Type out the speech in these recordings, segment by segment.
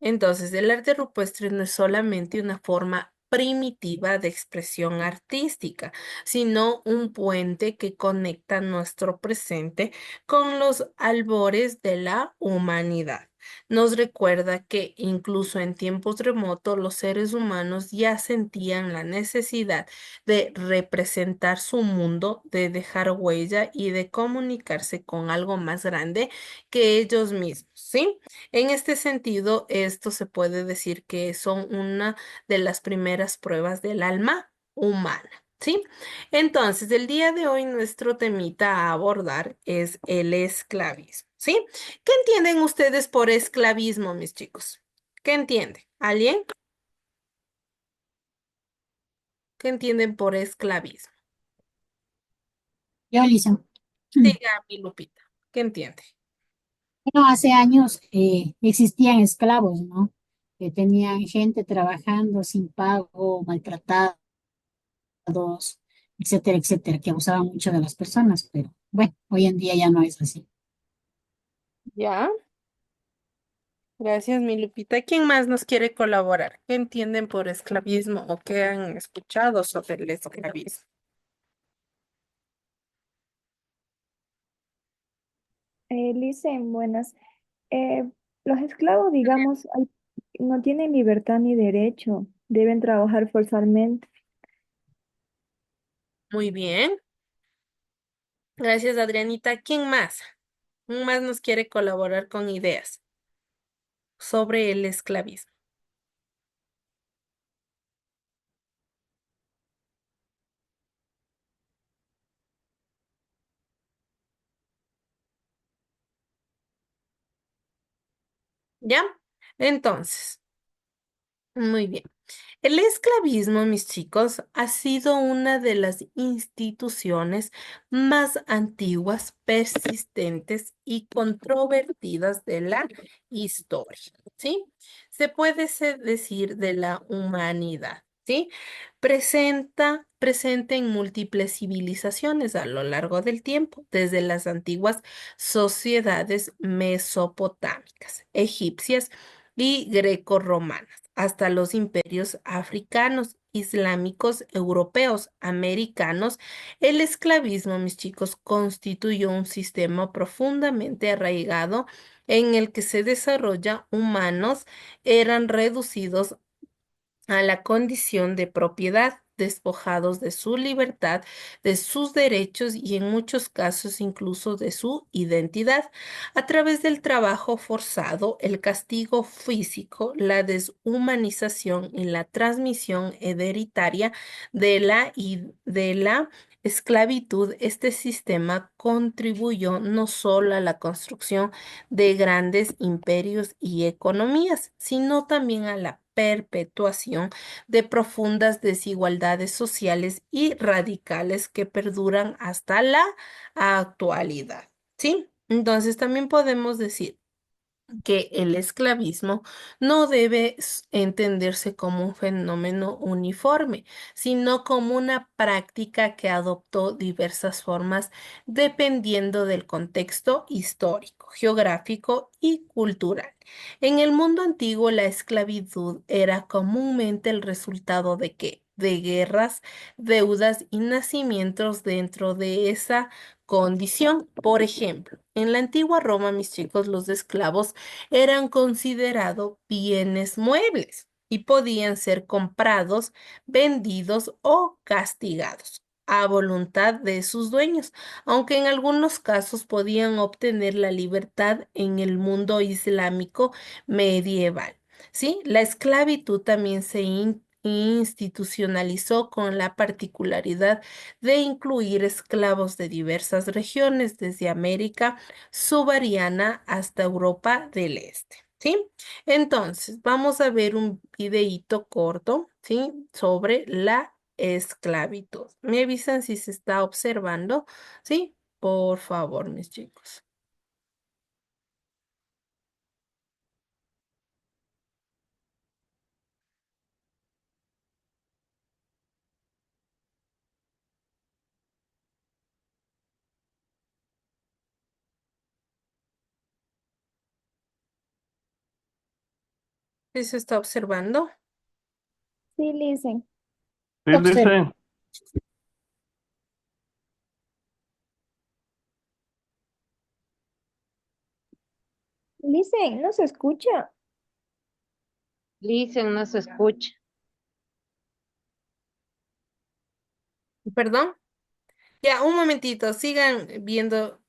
Entonces, el arte rupestre no es solamente una forma primitiva de expresión artística, sino un puente que conecta nuestro presente con los albores de la humanidad. Nos recuerda que incluso en tiempos remotos los seres humanos ya sentían la necesidad de representar su mundo, de dejar huella y de comunicarse con algo más grande que ellos mismos, ¿sí? En este sentido, esto se puede decir que son una de las primeras pruebas del alma humana, ¿sí? Entonces, el día de hoy nuestro temita a abordar es el esclavismo, ¿sí? ¿Qué entienden ustedes por esclavismo, mis chicos? ¿Qué entienden? ¿Alguien? ¿Qué entienden por esclavismo? Yo, Lisa, Diga, mi Lupita, ¿qué entiende? bueno, hace años existían esclavos, ¿no? Que tenían gente trabajando sin pago, maltratados, etcétera, etcétera, que abusaban mucho de las personas, pero bueno, hoy en día ya no es así. ¿Ya? Gracias, mi Lupita. ¿Quién más nos quiere colaborar? ¿Qué entienden por esclavismo o qué han escuchado sobre el esclavismo? Licen, buenas. Eh, los esclavos, digamos, no tienen libertad ni derecho, deben trabajar forzalmente. Muy bien. Gracias, Adrianita. ¿Quién más? ¿Quién más nos quiere colaborar con ideas sobre el esclavismo? ¿Ya? Entonces, muy bien. El esclavismo, mis chicos, ha sido una de las instituciones más antiguas, persistentes y controvertidas de la historia, ¿sí? Se puede decir de la humanidad, ¿sí? Presente en múltiples civilizaciones a lo largo del tiempo, desde las antiguas sociedades mesopotámicas, egipcias y grecorromanas hasta los imperios africanos, islámicos, europeos, americanos. El esclavismo, mis chicos, constituyó un sistema profundamente arraigado en el que se desarrolla humanos eran reducidos a la condición de propiedad, despojados de su libertad, de sus derechos y en muchos casos incluso de su identidad, a través del trabajo forzado, el castigo físico, la deshumanización y la transmisión hereditaria de la esclavitud. Este sistema contribuyó no solo a la construcción de grandes imperios y economías, sino también a la perpetuación de profundas desigualdades sociales y radicales que perduran hasta la actualidad. ¿Sí? Entonces también podemos decir que el esclavismo no debe entenderse como un fenómeno uniforme, sino como una práctica que adoptó diversas formas dependiendo del contexto histórico, geográfico y cultural. En el mundo antiguo, la esclavitud era comúnmente el resultado de qué? De guerras, deudas y nacimientos dentro de esa condición. Por ejemplo, en la antigua Roma, mis chicos, los esclavos eran considerados bienes muebles y podían ser comprados, vendidos o castigados a voluntad de sus dueños, aunque en algunos casos podían obtener la libertad en el mundo islámico medieval. ¿Sí? La esclavitud también se institucionalizó con la particularidad de incluir esclavos de diversas regiones, desde América subsahariana hasta Europa del Este, ¿sí? Entonces, vamos a ver un videíto corto, ¿sí? Sobre la esclavitud. Me avisan si se está observando, ¿sí? Por favor, mis chicos. Eso está observando. Sí, Licen. Sí, Observa. dice. Licen, no se escucha. Listen, no se escucha. Perdón. Ya, un momentito, sigan viendo.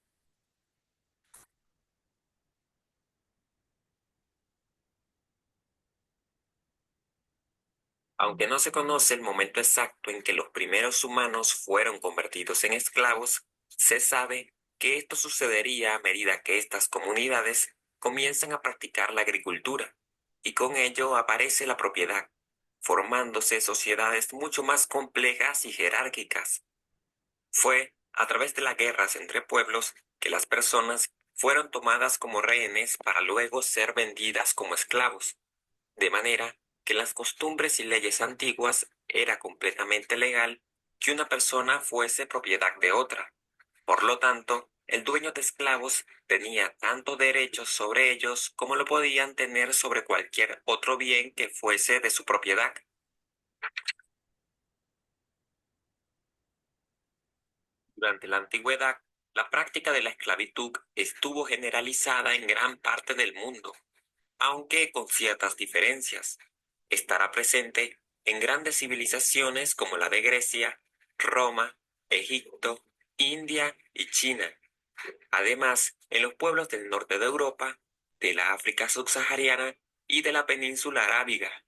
Aunque no se conoce el momento exacto en que los primeros humanos fueron convertidos en esclavos, se sabe que esto sucedería a medida que estas comunidades comienzan a practicar la agricultura, y con ello aparece la propiedad, formándose sociedades mucho más complejas y jerárquicas. Fue a través de las guerras entre pueblos que las personas fueron tomadas como rehenes para luego ser vendidas como esclavos, de manera que las costumbres y leyes antiguas era completamente legal que una persona fuese propiedad de otra. Por lo tanto, el dueño de esclavos tenía tanto derechos sobre ellos como lo podían tener sobre cualquier otro bien que fuese de su propiedad. Durante la antigüedad, la práctica de la esclavitud estuvo generalizada en gran parte del mundo, aunque con ciertas diferencias. Estará presente en grandes civilizaciones como la de Grecia, Roma, Egipto, India y China. Además, en los pueblos del norte de Europa, de la África subsahariana y de la península arábiga.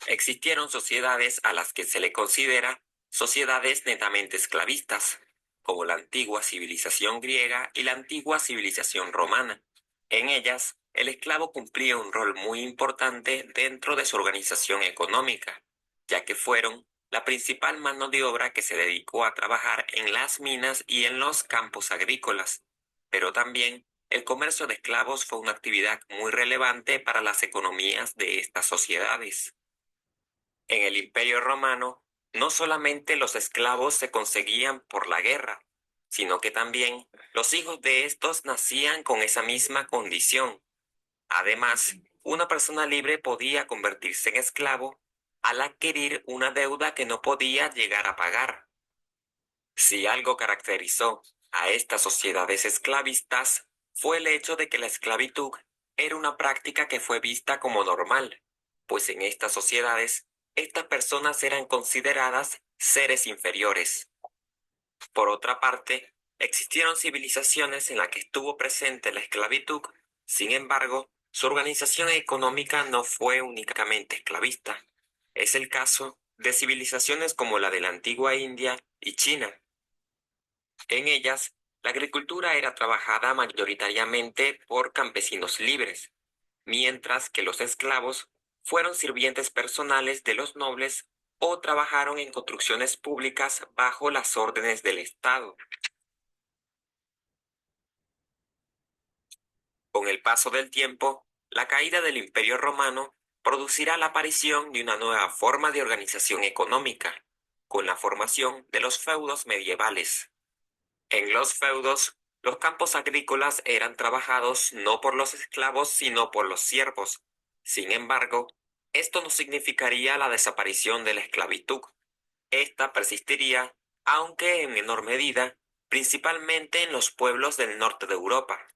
Existieron sociedades a las que se le considera sociedades netamente esclavistas, como la antigua civilización griega y la antigua civilización romana. En ellas, el esclavo cumplía un rol muy importante dentro de su organización económica, ya que fueron la principal mano de obra que se dedicó a trabajar en las minas y en los campos agrícolas. Pero también el comercio de esclavos fue una actividad muy relevante para las economías de estas sociedades. En el Imperio Romano, no solamente los esclavos se conseguían por la guerra, sino que también los hijos de estos nacían con esa misma condición. Además, una persona libre podía convertirse en esclavo al adquirir una deuda que no podía llegar a pagar. Si algo caracterizó a estas sociedades esclavistas fue el hecho de que la esclavitud era una práctica que fue vista como normal, pues en estas sociedades estas personas eran consideradas seres inferiores. Por otra parte, existieron civilizaciones en las que estuvo presente la esclavitud, sin embargo, su organización económica no fue únicamente esclavista. Es el caso de civilizaciones como la de la antigua India y China. En ellas, la agricultura era trabajada mayoritariamente por campesinos libres, mientras que los esclavos fueron sirvientes personales de los nobles o trabajaron en construcciones públicas bajo las órdenes del Estado. Con el paso del tiempo, la caída del Imperio Romano producirá la aparición de una nueva forma de organización económica, con la formación de los feudos medievales. En los feudos, los campos agrícolas eran trabajados no por los esclavos, sino por los siervos. Sin embargo, esto no significaría la desaparición de la esclavitud. Esta persistiría, aunque en menor medida, principalmente en los pueblos del norte de Europa.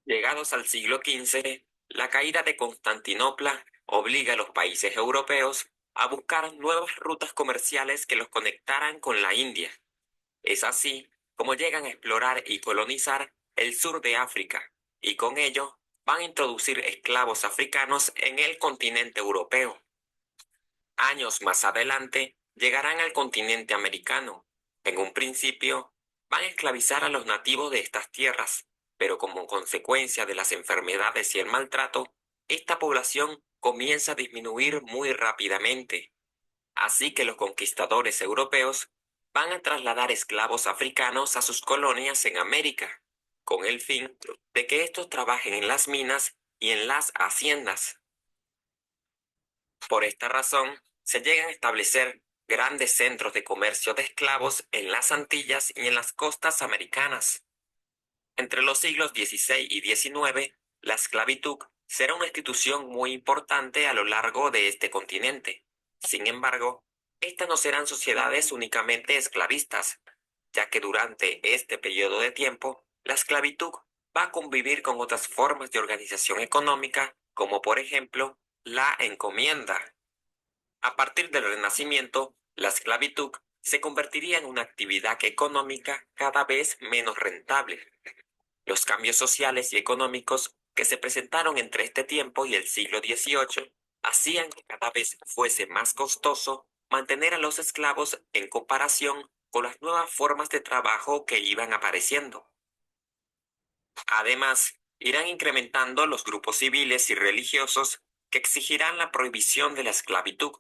Llegados al siglo XV, la caída de Constantinopla obliga a los países europeos a buscar nuevas rutas comerciales que los conectaran con la India. Es así como llegan a explorar y colonizar el sur de África, y con ello van a introducir esclavos africanos en el continente europeo. Años más adelante llegarán al continente americano. En un principio, van a esclavizar a los nativos de estas tierras, pero como consecuencia de las enfermedades y el maltrato, esta población comienza a disminuir muy rápidamente. Así que los conquistadores europeos van a trasladar esclavos africanos a sus colonias en América, con el fin de que estos trabajen en las minas y en las haciendas. Por esta razón, se llegan a establecer grandes centros de comercio de esclavos en las Antillas y en las costas americanas. Entre los siglos XVI y XIX, la esclavitud será una institución muy importante a lo largo de este continente. Sin embargo, estas no serán sociedades únicamente esclavistas, ya que durante este periodo de tiempo, la esclavitud va a convivir con otras formas de organización económica, como por ejemplo la encomienda. A partir del Renacimiento, la esclavitud se convertiría en una actividad económica cada vez menos rentable. Los cambios sociales y económicos que se presentaron entre este tiempo y el siglo XVIII hacían que cada vez fuese más costoso mantener a los esclavos en comparación con las nuevas formas de trabajo que iban apareciendo. Además, irán incrementando los grupos civiles y religiosos que exigirán la prohibición de la esclavitud.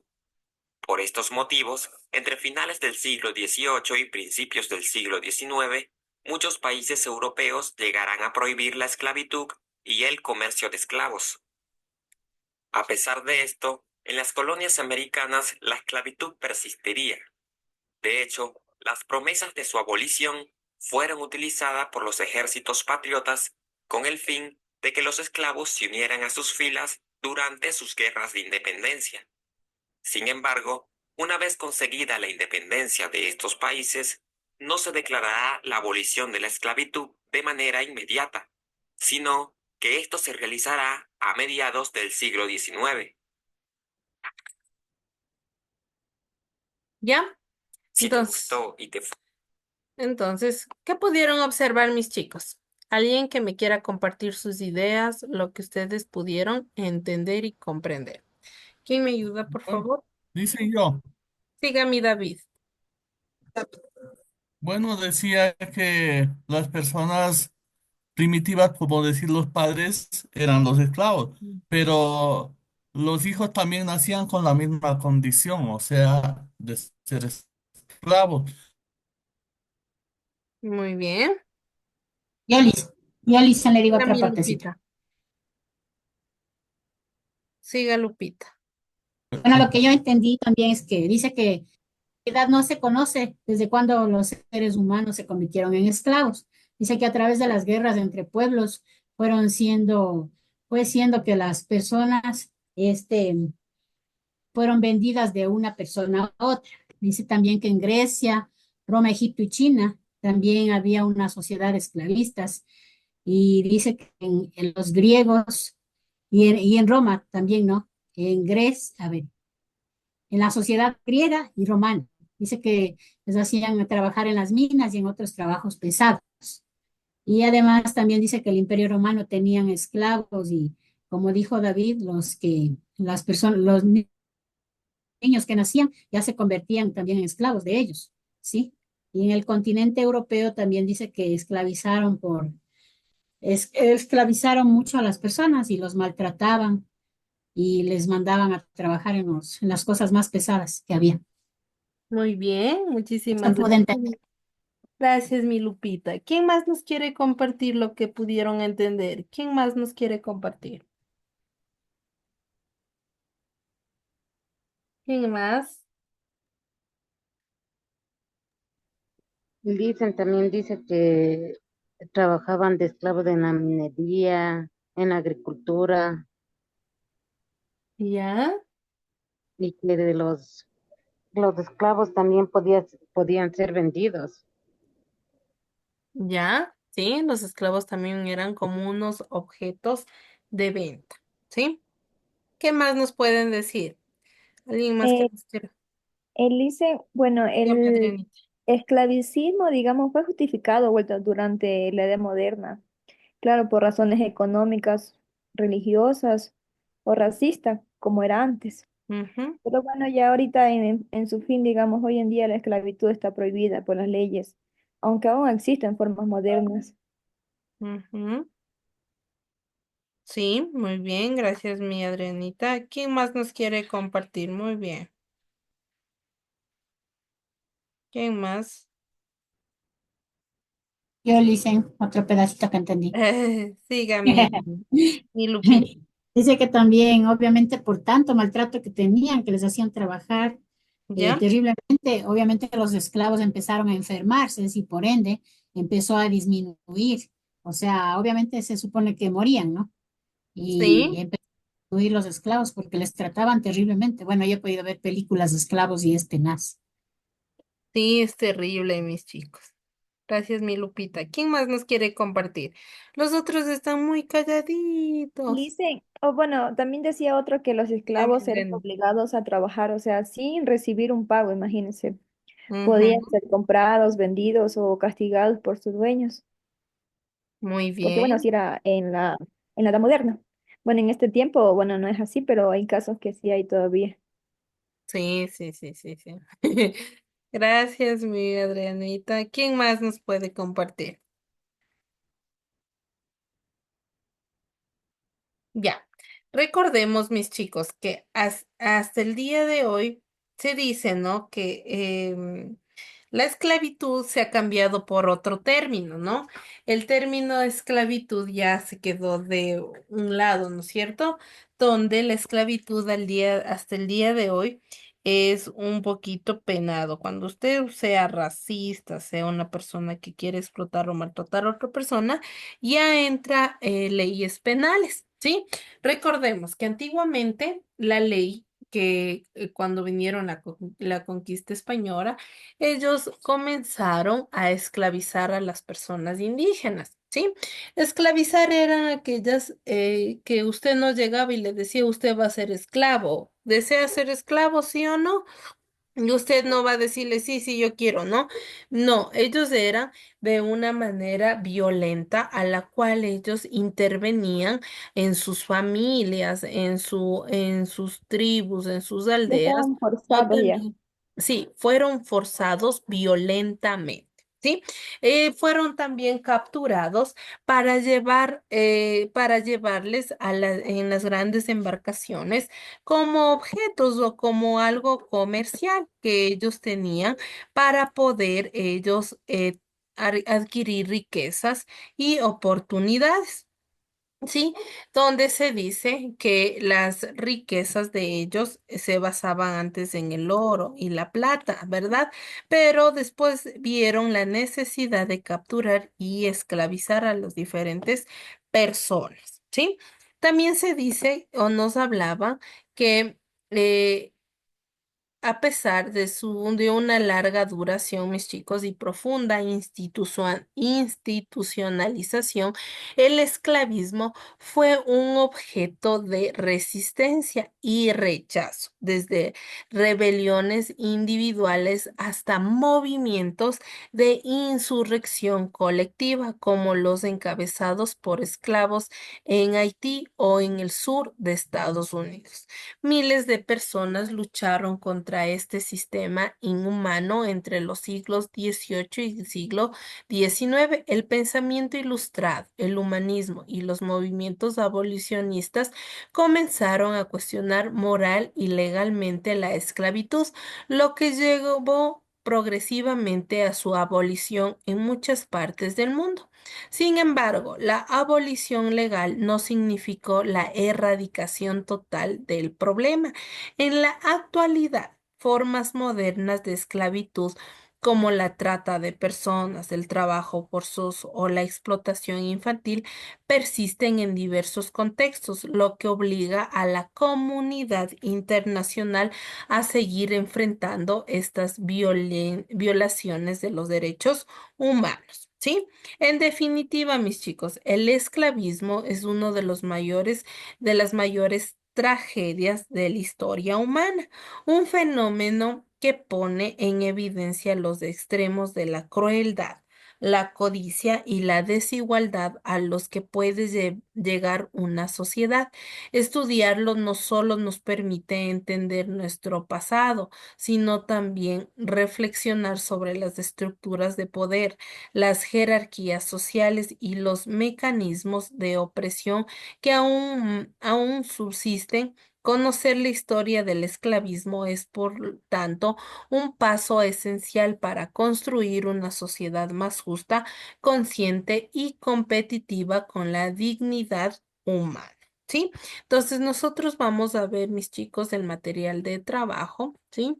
Por estos motivos, entre finales del siglo XVIII y principios del siglo XIX, muchos países europeos llegarán a prohibir la esclavitud y el comercio de esclavos. A pesar de esto, en las colonias americanas la esclavitud persistiría. De hecho, las promesas de su abolición fueron utilizadas por los ejércitos patriotas con el fin de que los esclavos se unieran a sus filas durante sus guerras de independencia. Sin embargo, una vez conseguida la independencia de estos países, no se declarará la abolición de la esclavitud de manera inmediata, sino que esto se realizará a mediados del siglo XIX. ¿Ya? Si te Entonces, gustó y te entonces, ¿qué pudieron observar mis chicos? Alguien que me quiera compartir sus ideas, lo que ustedes pudieron entender y comprender. ¿Quién me ayuda, por Bueno, favor? dice yo, Siga mi David. bueno, decía que las personas primitivas, como decir los padres, eran los esclavos, pero los hijos también nacían con la misma condición, o sea, de ser esclavos. Muy bien. Yo, yo, Lisa, le digo Siga otra mi partecita. Lupita. Siga Lupita. Bueno, lo que yo entendí también es que dice que la edad no se conoce desde cuando los seres humanos se convirtieron en esclavos. Dice que a través de las guerras entre pueblos fueron siendo, fue siendo que las personas, fueron vendidas de una persona a otra. Dice también que en Grecia, Roma, Egipto y China también había una sociedad de esclavistas. Y dice que en los griegos y en Roma también, ¿no? En Grecia, a ver, en la sociedad griega y romana. Dice que les hacían trabajar en las minas y en otros trabajos pesados. Y además también dice que el Imperio Romano tenían esclavos y, como dijo David, las personas, los niños que nacían ya se convertían también en esclavos de ellos, ¿sí? Y en el continente europeo también dice que esclavizaron mucho a las personas y los maltrataban y les mandaban a trabajar en las cosas más pesadas que había. Muy bien. Esto Muchísimas pude entender. gracias. Gracias, mi Lupita. ¿Quién más nos quiere compartir lo que pudieron entender? ¿Quién más nos quiere compartir? ¿Quién más? Dicen, también dice que trabajaban de esclavos en la minería, en la agricultura ¿Ya? y que de los esclavos también podían ser vendidos. ¿Ya? Sí, los esclavos también eran como unos objetos de venta. ¿Sí? ¿Qué más nos pueden decir? ¿Alguien más que Eh, nos quiera? Elise, bueno, Dígame, el Adrianita. esclavicismo, digamos, fue justificado durante la Edad Moderna, claro, por razones económicas, religiosas o racistas, como era antes. Ujú, Pero bueno, ya ahorita en su fin, digamos, hoy en día la esclavitud está prohibida por las leyes, aunque aún existen formas modernas. ujú. Sí, muy bien, gracias, mi Adrianita. ¿Quién más nos quiere compartir? Muy bien. ¿Quién más? Yo le hice otro pedacito que entendí. Siga mi Lupita. Dice que también, obviamente, por tanto maltrato que tenían, que les hacían trabajar ¿Ya? terriblemente, obviamente los esclavos empezaron a enfermarse y por ende empezó a disminuir O sea, obviamente se supone que morían, ¿no? Y Sí, empezaron a huir los esclavos porque les trataban terriblemente. Bueno, yo he podido ver películas de esclavos y es tenaz. sí, es terrible, mis chicos. Gracias, mi Lupita. ¿Quién más nos quiere compartir? Los otros están muy calladitos. Dicen, o bueno, también decía otro que los A esclavos ver, eran ven. obligados a trabajar, o sea, sin recibir un pago, imagínense. Podían Ujú, ser comprados, vendidos o castigados por sus dueños. muy Porque bueno, bien. así era en la edad moderna. Bueno, en este tiempo, bueno, no es así, pero hay casos que sí hay todavía. Sí, sí, sí, sí, sí. Gracias, mi Adrianita. ¿Quién más nos puede compartir? Ya, recordemos, mis chicos, que hasta el día de hoy se dice, ¿no? Que la esclavitud se ha cambiado por otro término, ¿no? El término esclavitud ya se quedó de un lado, ¿no es cierto? Donde la esclavitud hasta el día de hoy es un poquito penado. Cuando usted sea racista, sea una persona que quiere explotar o maltratar a otra persona, ya entra leyes penales. ¿Sí? Recordemos que antiguamente la ley que cuando vinieron la conquista española, ellos comenzaron a esclavizar a las personas indígenas, ¿sí? Esclavizar eran aquellas que usted no llegaba y le decía, usted va a ser esclavo. ¿Desea ser esclavo, sí o no? Y usted no va a decirle, sí, sí, yo quiero, ¿no? No, ellos eran de una manera violenta a la cual ellos intervenían en sus familias, en sus tribus, en sus Ya aldeas, estaban o forzados ya. también, sí, fueron forzados violentamente. ¿Sí? Fueron también capturados para llevarles en las grandes embarcaciones como objetos o como algo comercial que ellos tenían para poder ellos adquirir riquezas y oportunidades. Sí, donde se dice que las riquezas de ellos se basaban antes en el oro y la plata, ¿verdad? Pero después vieron la necesidad de capturar y esclavizar a las diferentes personas, ¿sí? También se dice o nos hablaba que eh, a pesar de una larga duración, mis chicos, y profunda institucionalización, el esclavismo fue un objeto de resistencia y rechazo, desde rebeliones individuales hasta movimientos de insurrección colectiva, como los encabezados por esclavos en Haití o en el sur de Estados Unidos. Miles de personas lucharon contra este sistema inhumano entre los siglos XVIII y el siglo XIX. El pensamiento ilustrado, el humanismo y los movimientos abolicionistas comenzaron a cuestionar moral y legalmente la esclavitud, lo que llevó progresivamente a su abolición en muchas partes del mundo. Sin embargo, la abolición legal no significó la erradicación total del problema. En la actualidad, formas modernas de esclavitud como la trata de personas, el trabajo forzoso o la explotación infantil persisten en diversos contextos, lo que obliga a la comunidad internacional a seguir enfrentando estas violaciones de los derechos humanos. ¿Sí? En definitiva, mis chicos, el esclavismo es uno de las mayores tragedias de la historia humana, un fenómeno que pone en evidencia los extremos de la crueldad, la codicia y la desigualdad a los que puede llegar una sociedad. Estudiarlo no solo nos permite entender nuestro pasado, sino también reflexionar sobre las estructuras de poder, las jerarquías sociales y los mecanismos de opresión que aún subsisten. Conocer la historia del esclavismo es, por tanto, un paso esencial para construir una sociedad más justa, consciente y competitiva con la dignidad humana. ¿Sí? Entonces, nosotros vamos a ver, mis chicos, el material de trabajo, ¿sí?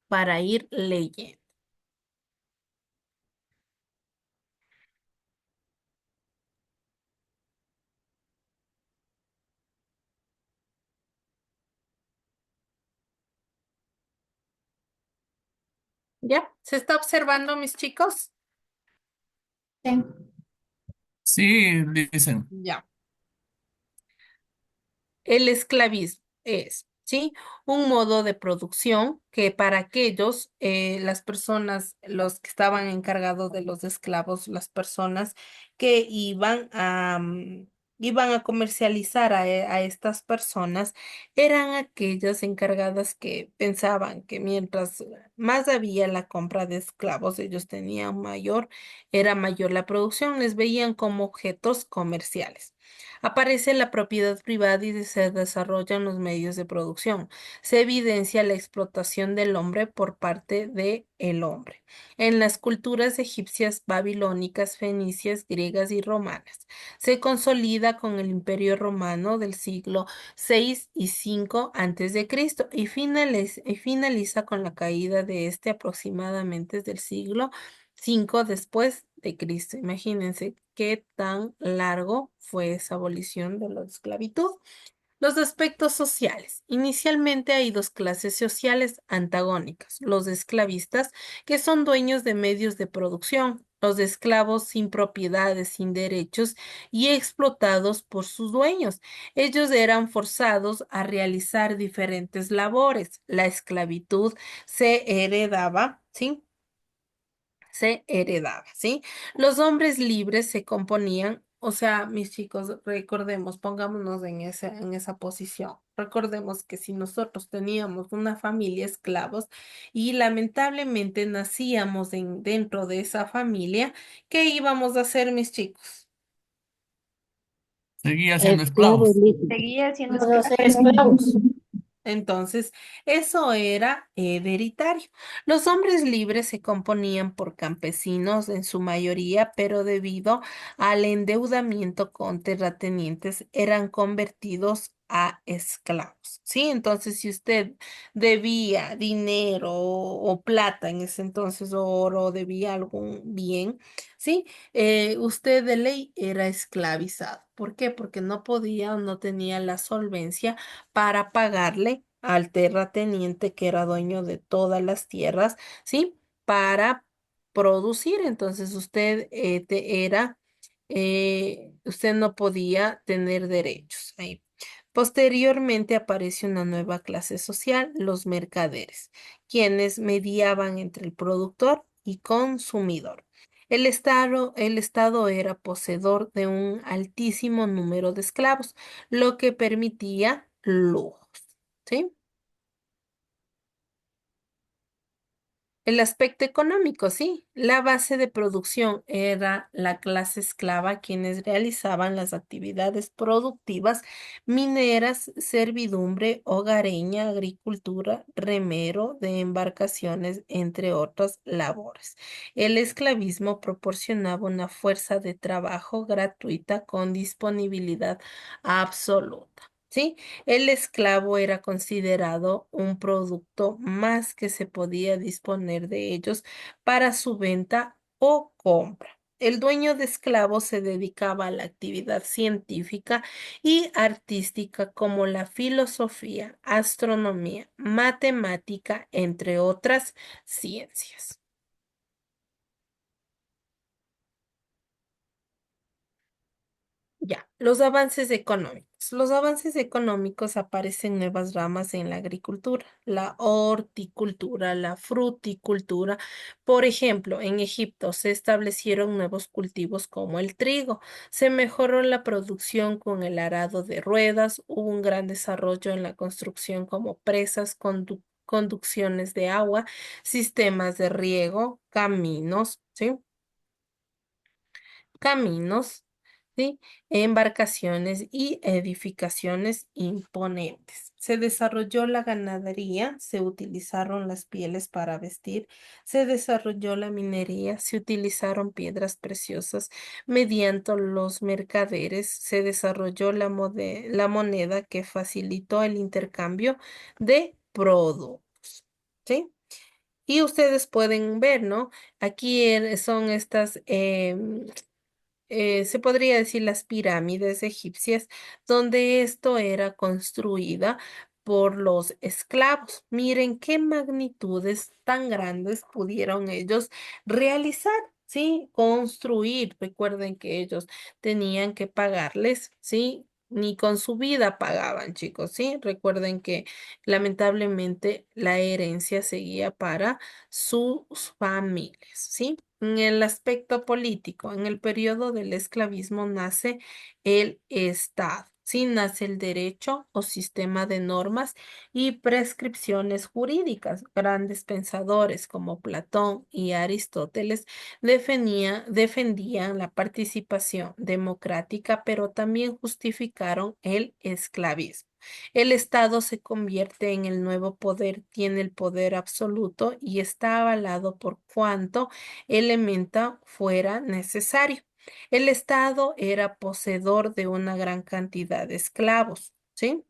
Para ir leyendo. ¿Ya? ¿Se está observando, mis chicos? Sí. Sí, dicen. Ya. El esclavismo es, ¿sí? Un modo de producción que para aquellos, las personas, los que estaban encargados de los esclavos, las personas que iban a comercializar a estas personas, eran aquellas encargadas que pensaban que mientras más había la compra de esclavos, ellos tenían era mayor la producción, les veían como objetos comerciales. Aparece la propiedad privada y se desarrollan los medios de producción. Se evidencia la explotación del hombre por parte del hombre. En las culturas egipcias, babilónicas, fenicias, griegas y romanas. Se consolida con el Imperio Romano del siglo VI y V antes de Cristo y finaliza con la caída de este aproximadamente del siglo V después de Cristo. Imagínense qué tan largo fue esa abolición de la esclavitud. Los aspectos sociales. Inicialmente hay dos clases sociales antagónicas. Los esclavistas, que son dueños de medios de producción. Los esclavos sin propiedades, sin derechos y explotados por sus dueños. Ellos eran forzados a realizar diferentes labores. La esclavitud se heredaba, ¿sí? Se heredaba, ¿sí? Los hombres libres se componían, o sea, mis chicos, recordemos, pongámonos en esa posición. Recordemos que si nosotros teníamos una familia esclavos y lamentablemente nacíamos dentro de esa familia, ¿qué íbamos a hacer, mis chicos? Seguía siendo Esclavo esclavos. ilícito. Seguía siendo Vamos a ser esclavo. esclavos. Entonces, eso era hereditario. Los hombres libres se componían por campesinos en su mayoría, pero debido al endeudamiento con terratenientes, eran convertidos a esclavos. ¿Sí? Entonces, si usted debía dinero o plata en ese entonces, o oro, debía algún bien, ¿sí? Usted de ley era esclavizado. ¿Por qué? Porque no podía o no tenía la solvencia para pagarle al terrateniente que era dueño de todas las tierras, ¿sí? Para producir. Entonces usted no podía tener derechos ahí. Posteriormente aparece una nueva clase social, los mercaderes, quienes mediaban entre el productor y consumidor. El Estado era poseedor de un altísimo número de esclavos, lo que permitía lujos, ¿sí? El aspecto económico, sí. La base de producción era la clase esclava, quienes realizaban las actividades productivas mineras, servidumbre, hogareña, agricultura, remero de embarcaciones, entre otras labores. El esclavismo proporcionaba una fuerza de trabajo gratuita con disponibilidad absoluta. ¿Sí? El esclavo era considerado un producto más que se podía disponer de ellos para su venta o compra. El dueño de esclavos se dedicaba a la actividad científica y artística como la filosofía, astronomía, matemática, entre otras ciencias. Ya, los avances económicos. Los avances económicos aparecen nuevas ramas en la agricultura, la horticultura, la fruticultura. Por ejemplo, en Egipto se establecieron nuevos cultivos como el trigo. Se mejoró la producción con el arado de ruedas. Hubo un gran desarrollo en la construcción como presas, conducciones de agua, sistemas de riego, caminos, ¿sí? Caminos, ¿sí? Embarcaciones y edificaciones imponentes. Se desarrolló la ganadería, se utilizaron las pieles para vestir, se desarrolló la minería, se utilizaron piedras preciosas mediante los mercaderes, se desarrolló la moneda que facilitó el intercambio de productos. ¿Sí? Y ustedes pueden ver, ¿no? Aquí son estas se podría decir las pirámides egipcias, donde esto era construida por los esclavos. Miren qué magnitudes tan grandes pudieron ellos realizar, ¿sí? Construir. Recuerden que ellos tenían que pagarles, ¿sí? Ni con su vida pagaban, chicos, ¿sí? Recuerden que lamentablemente la herencia seguía para sus familias, ¿sí? En el aspecto político, en el periodo del esclavismo nace el Estado. Sí, nace el derecho o sistema de normas y prescripciones jurídicas. Grandes pensadores como Platón y Aristóteles defendían la participación democrática, pero también justificaron el esclavismo. El Estado se convierte en el nuevo poder, tiene el poder absoluto y está avalado por cuanto elemento fuera necesario. El Estado era poseedor de una gran cantidad de esclavos, ¿sí?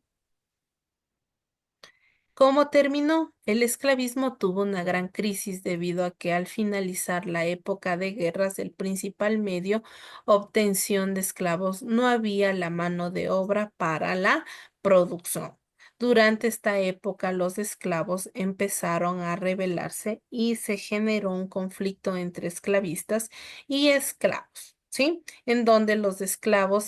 ¿Cómo terminó? El esclavismo tuvo una gran crisis debido a que al finalizar la época de guerras, el principal medio obtención de esclavos no había la mano de obra para la producción. Durante esta época, los esclavos empezaron a rebelarse y se generó un conflicto entre esclavistas y esclavos, ¿sí? En donde los esclavos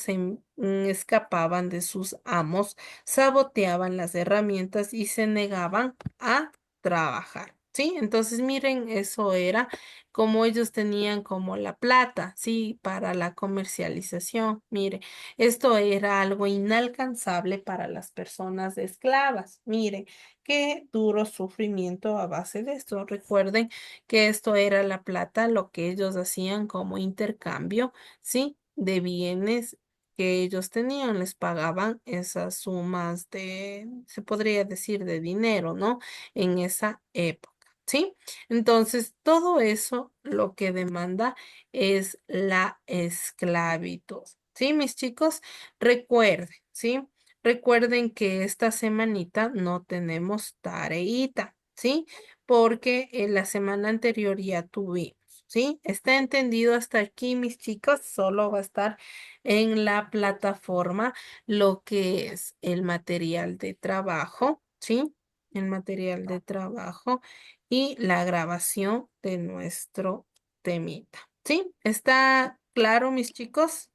escapaban de sus amos, saboteaban las herramientas y se negaban a trabajar. ¿Sí? Entonces, miren, eso era como ellos tenían como la plata, ¿sí? Para la comercialización. Mire, esto era algo inalcanzable para las personas esclavas. Mire, qué duro sufrimiento a base de esto. Recuerden que esto era la plata, lo que ellos hacían como intercambio, ¿sí? De bienes que ellos tenían, les pagaban esas sumas de, se podría decir, de dinero, ¿no? En esa época, ¿sí? Entonces, todo eso lo que demanda es la esclavitud, ¿sí, mis chicos? Recuerden, ¿sí? Recuerden que esta semanita no tenemos tareita, ¿sí? Porque en la semana anterior ya tuvimos. ¿Sí? ¿Está entendido hasta aquí, mis chicos? Solo va a estar en la plataforma lo que es el material de trabajo, ¿sí? El material de trabajo y la grabación de nuestro temita, ¿sí? ¿Está claro, mis chicos?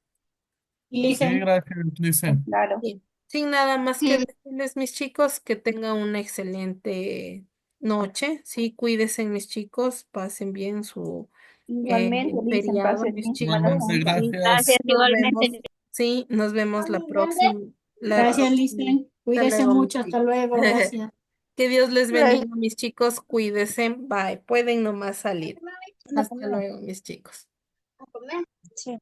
Y Sí, dicen, gracias, dice. Claro. Bien. Sin nada más que sí, decirles, mis chicos, que tengan una excelente noche, ¿sí? Cuídense, mis chicos, pasen bien su Igualmente, dicen, feriado, pase mis linda chicos, Igualmente, noche. ¿sí? Gracias, gracias. Nos igualmente. vemos, sí, nos vemos la gracias, próxima. Listen. Hasta Cuídese luego, mis mucho. Hasta chicos. luego. Gracias. Que Dios les bendiga, Gracias. mis chicos. Cuídense. Bye. Pueden nomás salir. Hasta luego, mis chicos. Sí.